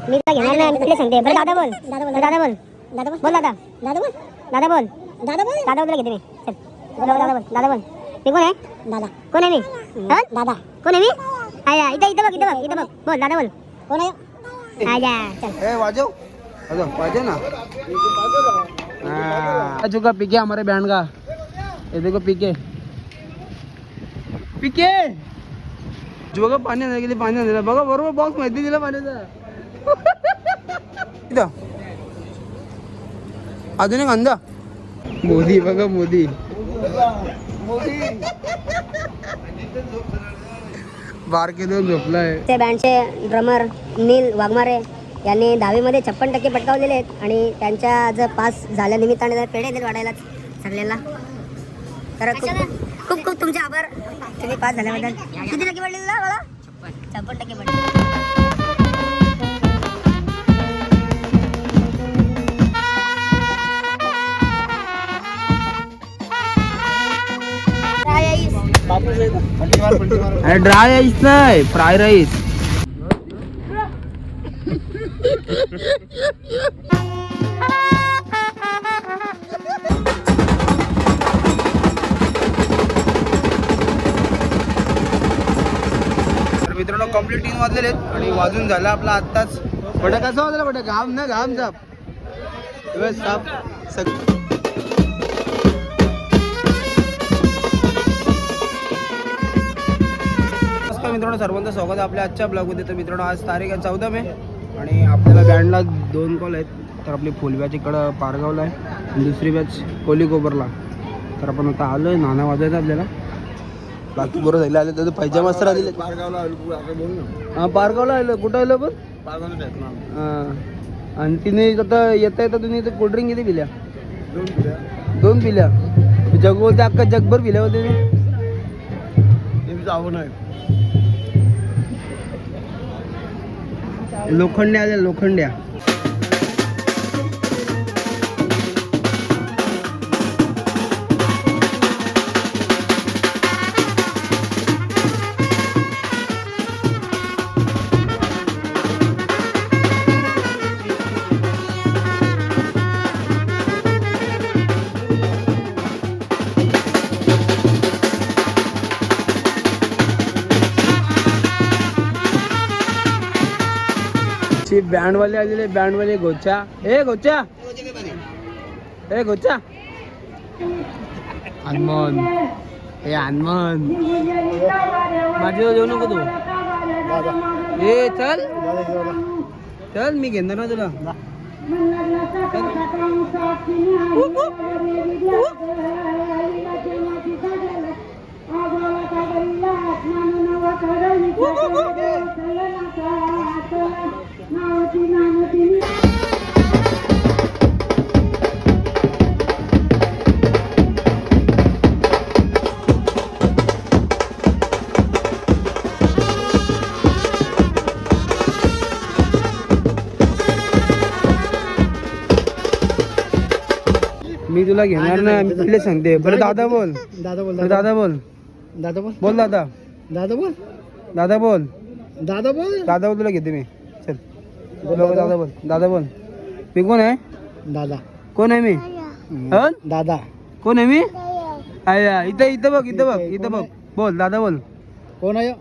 मी तर घेणार नाही, तुला सांगते. बरं दादा बोल, दादा बोल, दादा बोल, दादा बोल, बोल दादा, दादा बोल, दादा बोल, दादा बोल, दादा बोल, घेते मी. चल बोल दादा बोल, दादा बोल. मी कोण आहे? दादा. कोण आहे मी? दादा. कोण आहे मी? आया इथं इथं बघ, इथं बघ, इथं बघ. बोल दादा बोल. कोण आहे? आया चल. ए वाजव वाजव वाजव ना. चुका पीके हमारे बैंड का. ये देखो पीके पीके जो बघा पाणी आणायला गेली, पाणी आणायला बघा बरोबर बॉक्स माहिती दिला पाण्याचा. इथं अजून एक अंदा मोदी बघा मोदी बारके दोन झोपलाय. ते बँडचे ड्रमर नील वाघमारे यांनी 10वी मध्ये 56% पटकावलेले आहेत आणि त्यांच्या जर पास झाल्या निमित्ताने पेढे दिले वाढायला सगळ्यांना. तर खूप खूप खूप तुमचे आभार, तुम्ही पास झाल्याबद्दल. किती टक्के पडले तुला? मला 56% पडले. अरे ड्राय राईस नाही, फ्राय राईस. तर मित्रांनो कंप्लीट 3 वाजलेले आहेत आणि वाजून झाला आपला आत्ताच. बटा कसा वाजला बटा? घाम ना घाम साप साप मित्रांनो सर्वांचं स्वागत आहे आपल्या आजच्या ब्लॉगमध्ये. तर मित्रांनो आज तारीख आहे 14 मे आणि आपल्याला बँडला 2 कॉल आहेत. तर आपली फुल बॅच इकडं पारगावला आहे आणि दुसरी बॅच कोलीकोबरला. तर आपण आता आलो आहे, नाना वाजायचं आपल्याला. बाकी बरोबर झाले आले तर पाहिजे मस्त राहिले. हां पारगावला आलं. कुठं आलं पण? हां. आणि तिने आता येता येता तुम्ही इथं कोल्ड्रिंक किती पिल्या? 2 पिल्या. जगवते अख्खा जगभर पिल्या होते. लोखंड्या आल्या लोखंड्या. बँडवाले आलेले, बँडवाले गोच्या. ए गोच्या, ए गोच्या. अनमोल, ए अनमोल माझ्या जेवू नको तू. ए चल चल, मी घेणार ना तुला. मी तुला घेणार नाही, मी तुला सांगते. बरं दादा बोल, दादा बोल, दादा बोल, दादा बोल, बोल दादा, दादा बोल, दादा बोल, दादा बोल, दादा बोल. तुला घेते मी. चल बोल दादा बोल, दादा बोल. मी कोण आहे? दादा. कोण आहे मी? दादा. कोण आहे मी? आया इथं इथं बघ, इथं बघ, इथं बघ. बोल दादा बोल. कोण आहे?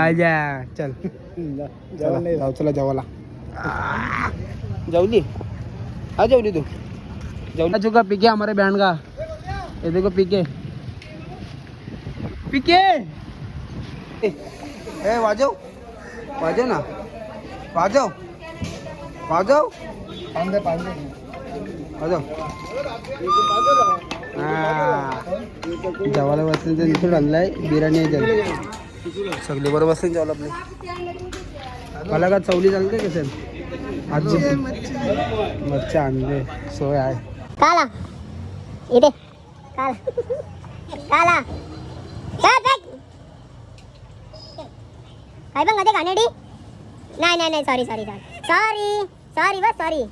आजा चल जाऊ. चला जेवायला. जेवली? हा जेवली तू? जेवला चुका पीके हमारे बैंड का. ये देखो पीके पीके. ए वाजव वाजव ना, वाजव वाजव वाजव. जेवायला बसले तर इथून आणलाय बिर्याणी आहे. सगळे बरोबर बसले जेवायला आपले. मला का चवली चालते का सर? आजी मच्छा आणले, सोय आहे. काला इथे काला काला काय पण मध्ये कानेडी. नाही नाही नाही, sorry sorry sorry sorry sorry बस सॉरी.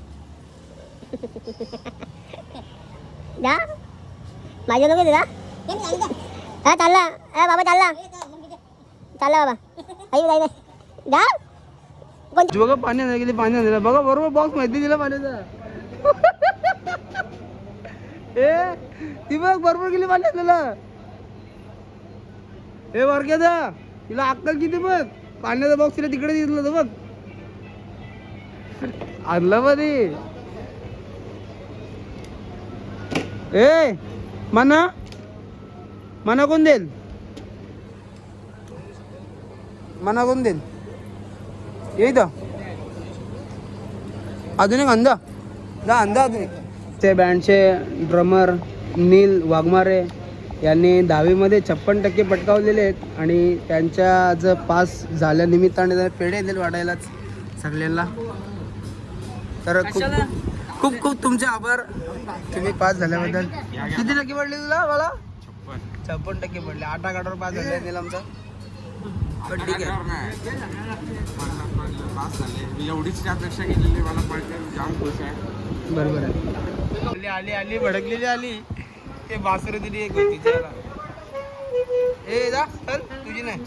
जा माझ्या नको तुला. हा चालला. बाबा चालला, चालला बाबा. आई जा बघा पाणी आणलं किती पाणी आणलं बघा बरोबर बॉक्स माहिती दिला पाण्याचा ए ती बघ बरोबर गेली पाणी आणलेलं हे वर्ग्याचा तिला अक्कल किती बघ पाण्याचा बॉक्स तिला तिकडे दिसलं होतं बघ आणलं मध्ये ए मना मना कोण देईल मना कोण देईल ये इथं अजून एक अंधा अंधा अजून एक ते बँडचे ड्रमर नील वाघमारे यांनी 10वीमध्ये 56% पटकावलेले आहेत आणि त्यांच्या आज पास झाल्यानिमित्ताने पेढे दिले वाटायलाच सगळ्यांना तर खूप खूप तुमचे आभार तुम्ही पास झाल्याबद्दल किती टक्के पडले तुला मला 56% पडले 8 आठावर पास झाले नील आमचा पण ठीक आहे एवढीच अपेक्षा केलेली मला पडते जाम खुश आहे बरोबर आहे आली आली भडकलेली आली ते बासुरी दिली एक होती चला ए जा चल तुझी नाही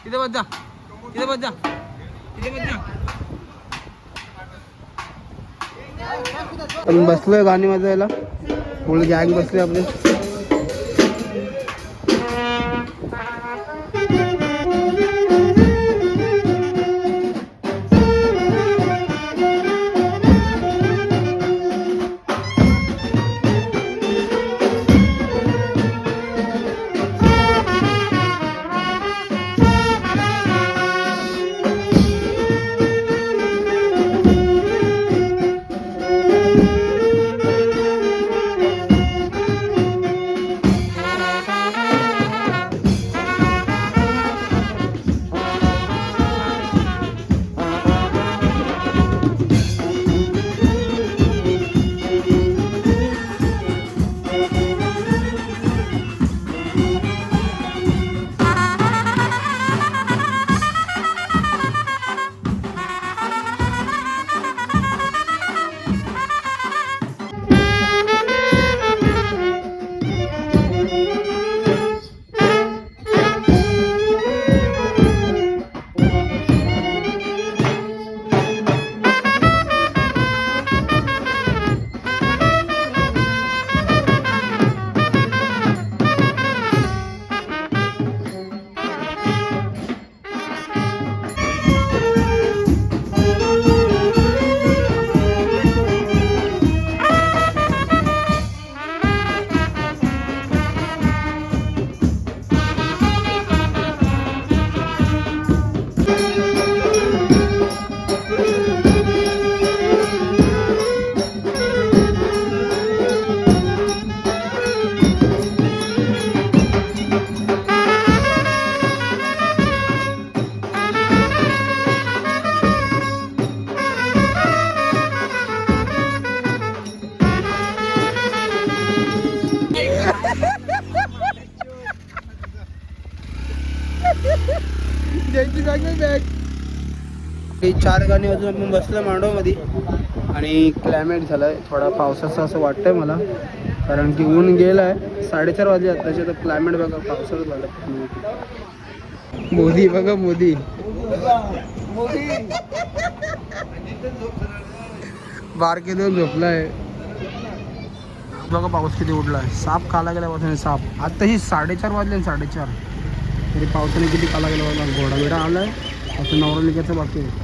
इथे बस जा इथे बस जा इथे बस जा पण बसलोय गाणी वाजवायला पुढे गॅंग बसले आपले द्यायची बॅग नाही बॅग. ही 4 गाणी अजून आपण बसलो मांडवमध्ये आणि क्लायमेट झालंय थोडा पावसाचं असं वाटतंय मला, कारण की ऊन गेलाय. 4:30 वाजले आताच्या. तर क्लायमेट बघा पावसाचं झालं. मोदी बघा मोदी बारके देऊन झोपलाय. बघा पाऊस किती उडलाय. साप खाला गेल्यापासून साप. आत्ताही 4:30 वाजले. 4:30 तरी पावसाने किती खाला गेला बघा. घोडा बिडा आलाय. असं नवरा लिखायचं बाकी आहे.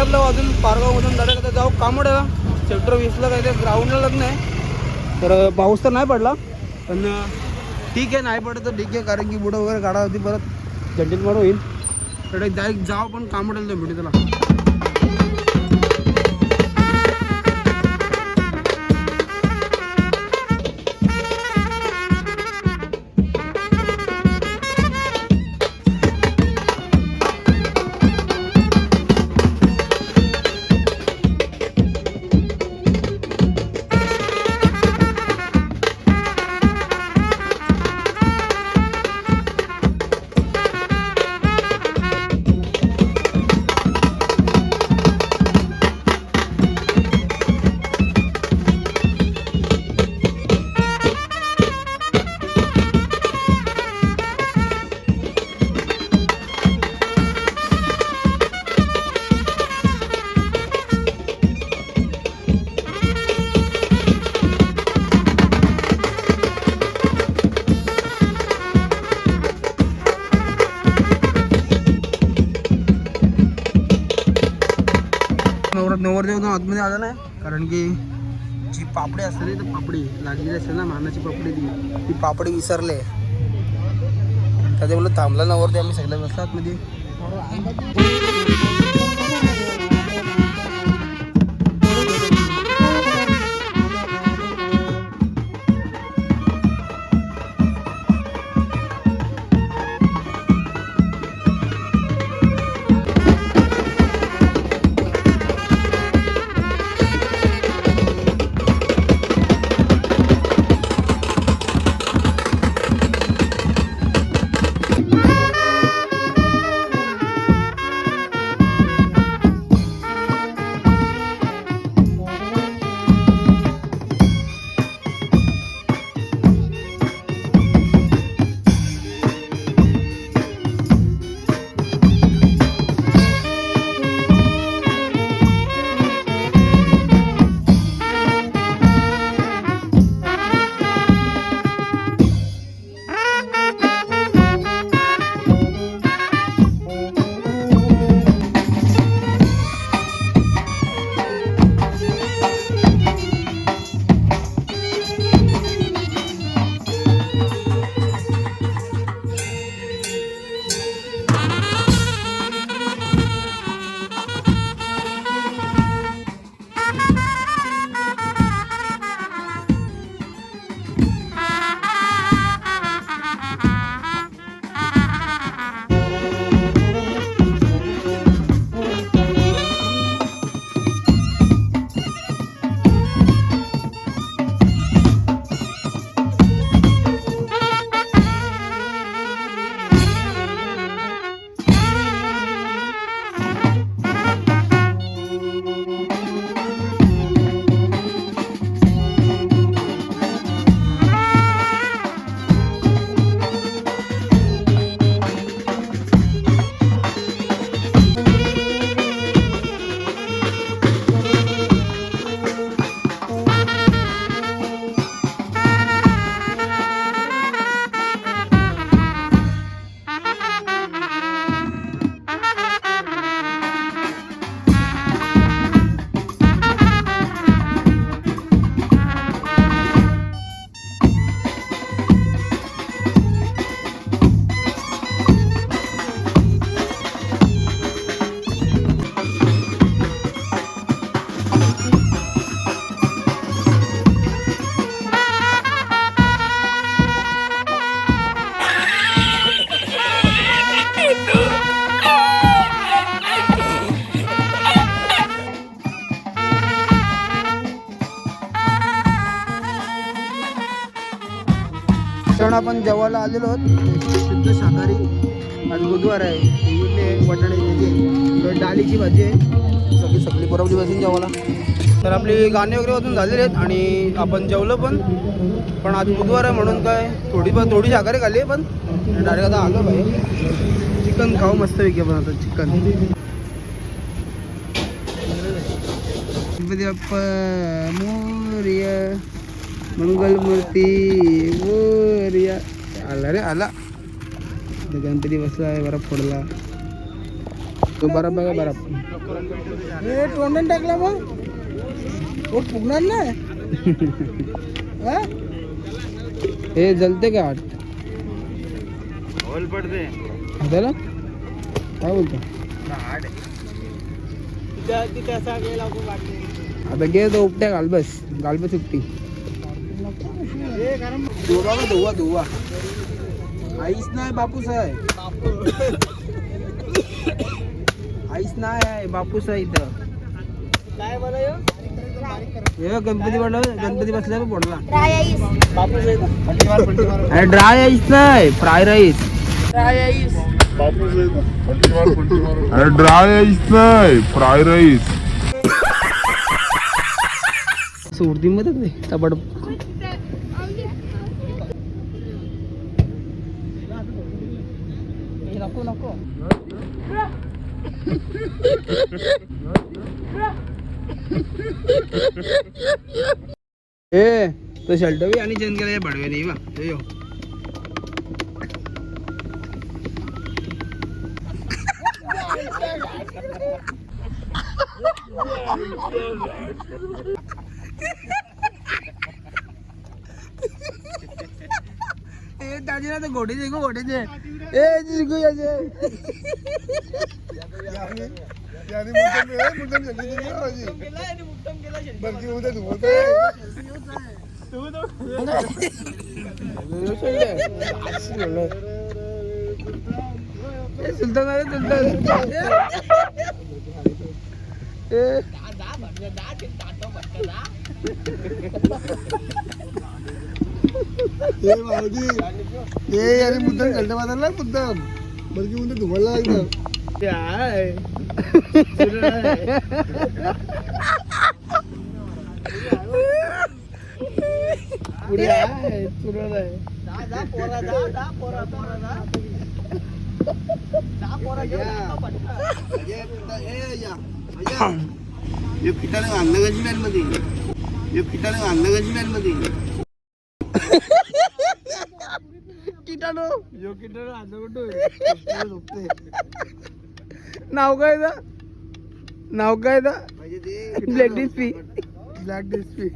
घरातलं अजून पारगावमधून डायरेक्ट आता जाऊ कामोड्याला. सेक्टर 20ला काय ते ग्राउंडला लग्न आहे. तर पाऊस तर नाही पडला पण ठीक आहे, नाही पडत तर ठीक आहे, कारण की बुडं वगैरे काढा होती परत झंझटमार होईल. तर डायरेक्ट जाऊ पण कामोड्याला भेटू त्याला. नवरदेव आतमध्ये आला नाही, कारण की जी पापडी असते तर पापडी लागलेली असते ना, मानाची पापडी ती पापडी विसरले. तर ते बोललं थांबला नवरदेव, आम्ही सगळ्या बसला आतमध्ये. क्षण आपण जेवायला आलेलो आहोत. शुद्ध शाकाहारी. आज बुधवार आहे. इकडे वाटाणे डाळीची भाजी आहे. सगळी बरोबरी बसून जेवायला. तर आपली गाणी वगैरे वाजून झालेली आहेत आणि आपण जेवलो पण आज बुधवार आहे म्हणून काय थोडी शाकाहारी खाल्ली आहे. पण डायरेक्ट आता आलो पाहिजे चिकन खाऊ मस्तपैकी. आपण आता चिकन गणपती बाप्पा मोरया मंगलमूर्ती मोरया. आला रे आला. गणपती बसला आहे बरा फोडला. तो बरफ बघा बरफ. हे टोंडन टाकला मग हो फुगणार नाही. हा? हे जलते का आठ होल पडते त्याला काय बोलतो आता घे तो उपट्या गालबस गालबस उपटी धुवा धुवा धुवा आईस नाही बापूस आहे आईस नाही आहे बापूस आहे इथं काय बोला हे गणपती गणपती बसल्यावर पडला बापूस आहे का? अरे ड्राय आईस नाही फ्राय राईस अरे ड्राय आईस नाही फ्राय राईस उर्दी मध्ये ते तबड नको नको ए तो शर्ट भी आणि चेंज केला बडवे नाही बा तो यो ए दादी ना तो घोड़े दे ए जिसको ऐसे यानी मुद्दम जल्दी जल्दी हो जी बल्कि उधर होता ए सुल्तान अरे सुल्तान ए ये मावजी ये यानी मुद्दम जल्दी बदलला मुद्दम बल्कि उधर धुमला एकदम पुढे आहे सुरळ आहे ये फिटाने आणलं गंजी मॅन मध्ये ये फिटाने आणलं गंजी मॅन मध्ये किटाणू यो किती आता कुठे नाव काय दा नाव काय दा म्हणजे ते ब्लॅक डिस्पी ब्लॅक डिस्पी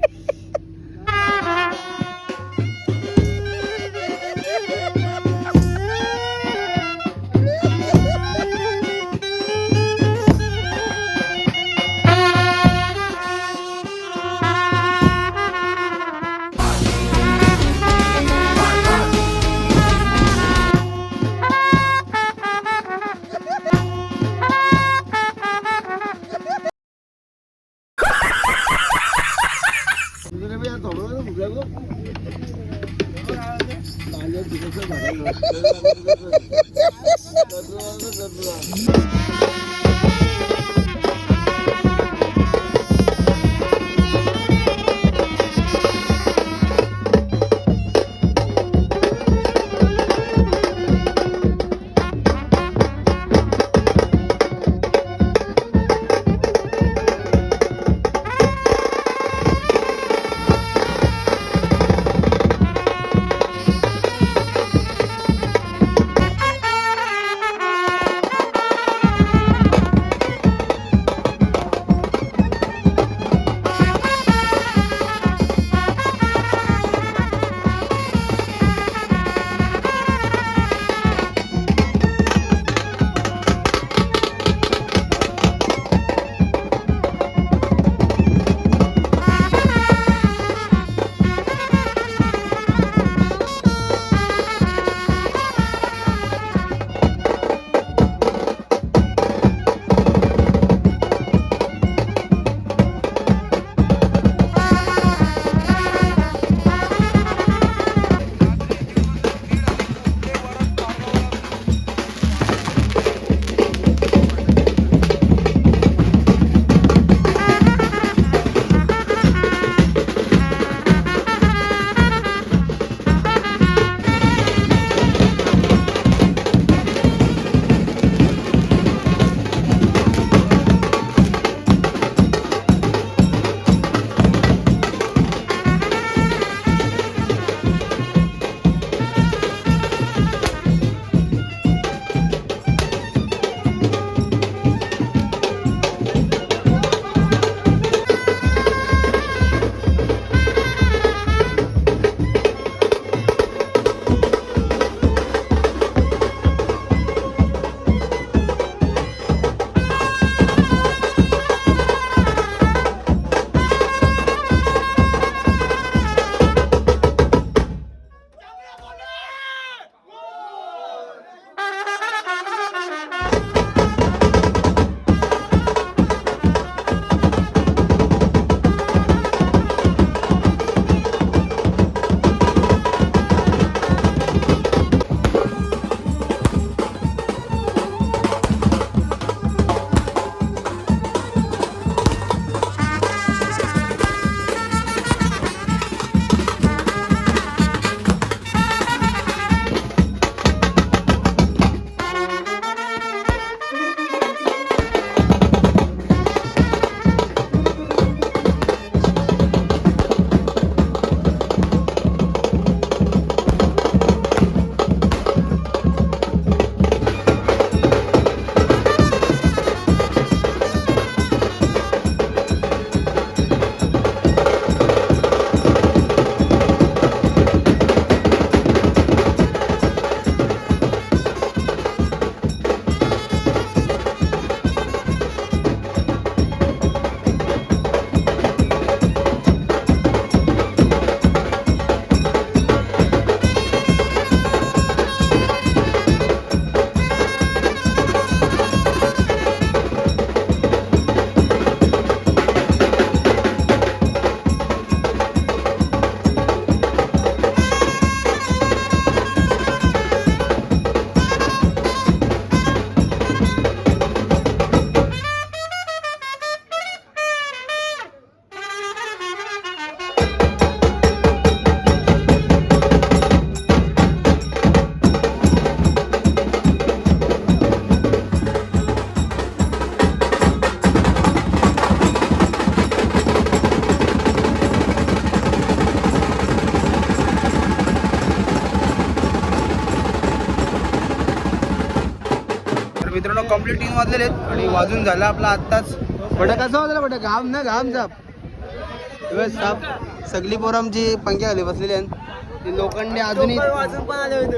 कम्प्लीट 3 वाजलेले आहेत आणि वाजून झाला आपला आत्ताच. बट कसं वाजलं बट घाम ना घाम साप बस साप. सगळी पोरं आमची पंख्या खाली बसलेली आहेत. ती लोखंडी अजूनही वाजून पण आले होते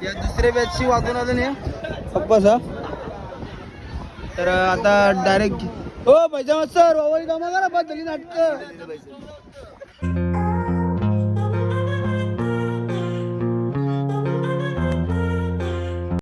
या दुसऱ्या बॅचची वाजून आलं नाही पप्पा. तर आता डायरेक्ट हो पैसा मस्त सर ओव्हर कामा करा बदली नाटक